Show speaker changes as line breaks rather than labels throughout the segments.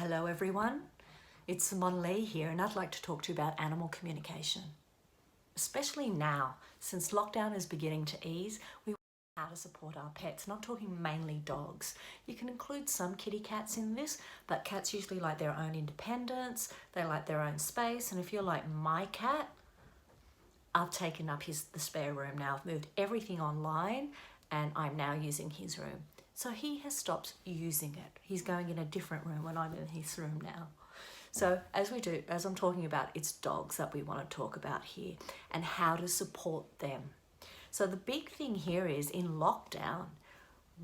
Hello everyone, it's Simonne here, and I'd like to talk to you about animal communication. Especially now, since lockdown is beginning to ease, we want how to support our pets. Not talking mainly dogs. You can include some kitty cats in this, but cats usually like their own independence, they like their own space, and if you're like my cat, I've taken up the spare room now. I've moved everything online and I'm now using his room. So he has stopped using it. He's going in a different room when I'm in his room now. So as I'm talking about, it's dogs that we want to talk about here and how to support them. So the big thing here is in lockdown,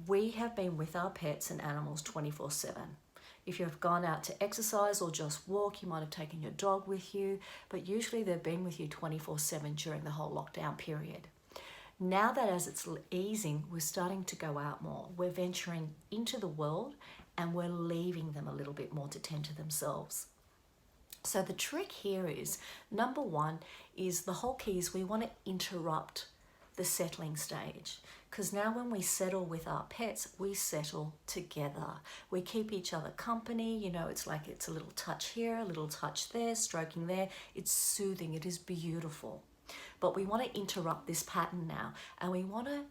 we have been with our pets and animals 24/7. If you've gone out to exercise or just walk, you might have taken your dog with you, but usually they've been with you 24/7 during the whole lockdown period. Now that as it's easing, we're starting to go out more. We're venturing into the world and we're leaving them a little bit more to tend to themselves. So the trick here is, number one, is the whole key is we want to interrupt the settling stage. Because now when we settle with our pets, we settle together. We keep each other company. You know, it's like it's a little touch here, a little touch there, stroking there. It's soothing. It is beautiful. But we want to interrupt this pattern now, and we want to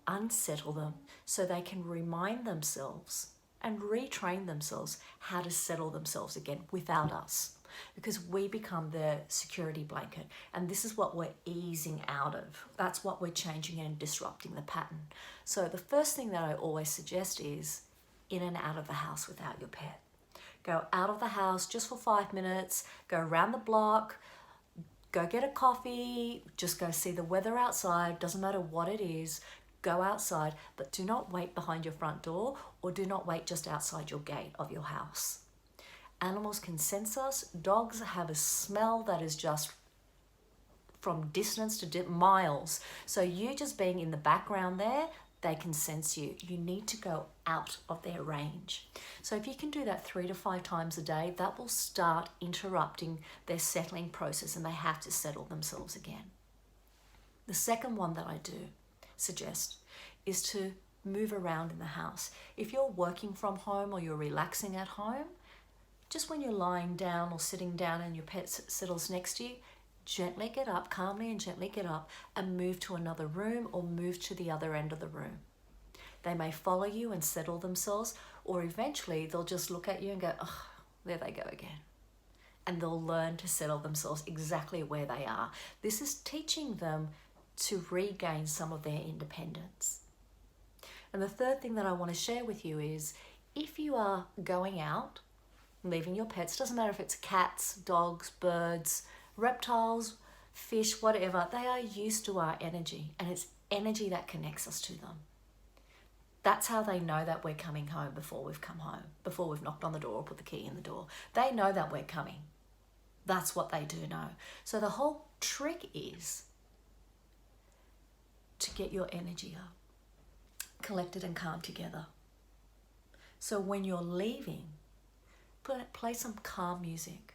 unsettle them so they can remind themselves and retrain themselves how to settle themselves again without us, because we become the security blanket, and this is what we're easing out of. That's what we're changing and disrupting the pattern. So the first thing that I always suggest is in and out of the house without your pet. Go out of the house just for 5 minutes, go around the block, go get a coffee, just go see the weather outside, doesn't matter what it is, go outside, but do not wait behind your front door or do not wait just outside your gate of your house. Animals can sense us. Dogs have a smell that is just from distance to miles. So you just being in the background there, they can sense you. You need to go out of their range. So if you can do that 3 to 5 times a day, that will start interrupting their settling process and they have to settle themselves again. The second one that I do suggest is to move around in the house. If you're working from home or you're relaxing at home, just when you're lying down or sitting down and your pet settles next to you, gently get up, calmly and gently get up and move to another room or move to the other end of the room. They may follow you and settle themselves, or eventually they'll just look at you and go, oh, there they go again. And they'll learn to settle themselves exactly where they are. This is teaching them to regain some of their independence. And the third thing that I want to share with you is, if you are going out, leaving your pets, doesn't matter if it's cats, dogs, birds, reptiles, fish, whatever, they are used to our energy, and it's energy that connects us to them. That's how they know that we're coming home before we've come home, before we've knocked on the door or put the key in the door. They know that we're coming. That's what they do know. So the whole trick is to get your energy up, collected and calm together. So when you're leaving, play some calm music,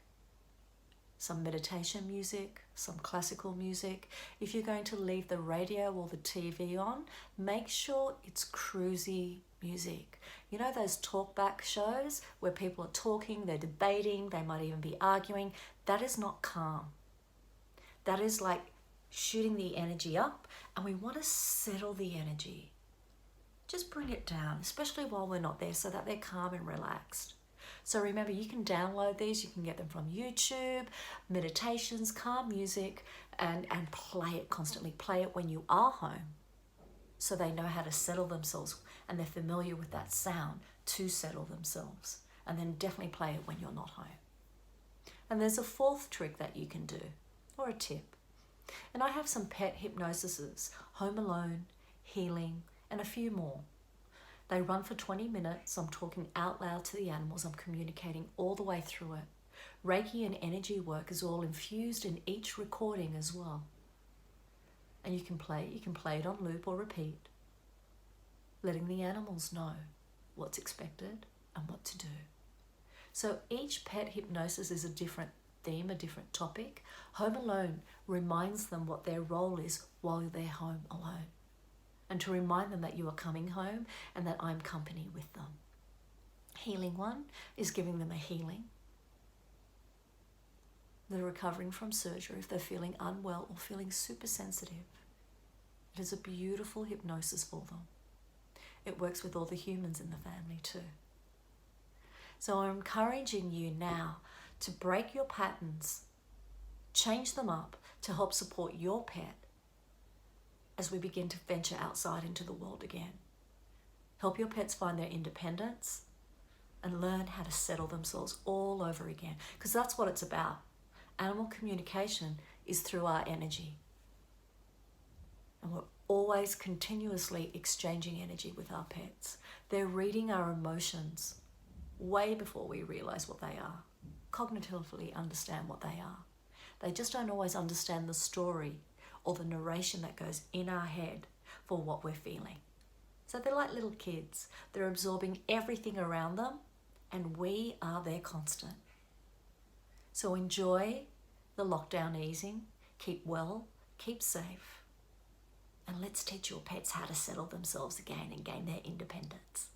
some meditation music, some classical music. If you're going to leave the radio or the TV on, make sure it's cruisy music. You know those talkback shows where people are talking, they're debating, they might even be arguing? That is not calm. That is like shooting the energy up, and we want to settle the energy. Just bring it down, especially while we're not there, so that they're calm and relaxed. So remember, you can download these, you can get them from YouTube, meditations, calm music, and play it constantly. Play it when you are home, so they know how to settle themselves and they're familiar with that sound to settle themselves. And then definitely play it when you're not home. And there's a fourth trick that you can do, or a tip. And I have some pet hypnosises, home alone, healing, and a few more. They run for 20 minutes. I'm talking out loud to the animals. I'm communicating all the way through it. Reiki and energy work is all infused in each recording as well. And you can play it on loop or repeat, letting the animals know what's expected and what to do. So each pet hypnosis is a different theme, a different topic. Home alone reminds them what their role is while they're home alone, and to remind them that you are coming home and that I'm company with them. Healing one is giving them a healing. They're recovering from surgery if they're feeling unwell or feeling super sensitive. It is a beautiful hypnosis for them. It works with all the humans in the family too. So I'm encouraging you now to break your patterns, change them up to help support your pet as we begin to venture outside into the world again. Help your pets find their independence and learn how to settle themselves all over again, because that's what it's about. Animal communication is through our energy. And we're always continuously exchanging energy with our pets. They're reading our emotions way before we realize what they are, cognitively understand what they are. They just don't always understand the story or the narration that goes in our head for what we're feeling. So they're like little kids. They're absorbing everything around them, and we are their constant. So enjoy the lockdown easing, keep well, keep safe, and let's teach your pets how to settle themselves again and gain their independence.